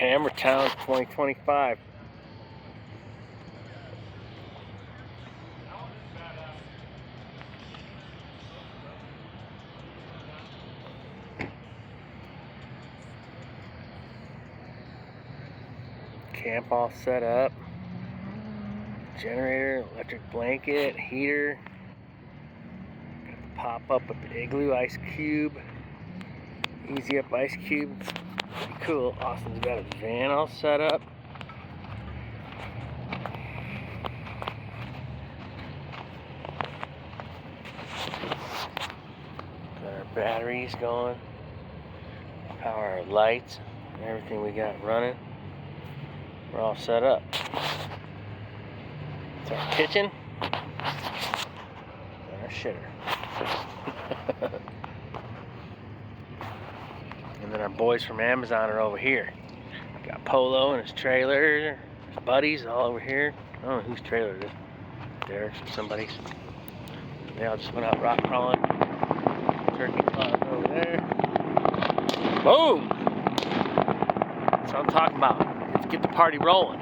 Hammertown 2025. Camp all set up. Generator, electric blanket, heater. Got the pop up with the igloo ice cube. Easy up ice cube. Pretty cool. Austin's got a van all set up. Got our batteries going. Power our lights and everything we got running. We're all set up. It's our kitchen and our shitter. And then our boys from Amazon are over here. Got Polo and his trailer, his buddies all over here. I don't know whose trailer it is. Derek's or somebody's. They all just went out rock crawling. Turkey cloud over there. Boom! That's what I'm talking about. Let's get the party rolling.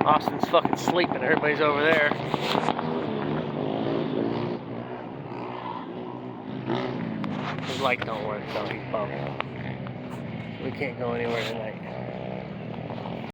Austin's fucking sleeping. Everybody's over there. His light don't work, so he's bummed. We can't go anywhere tonight.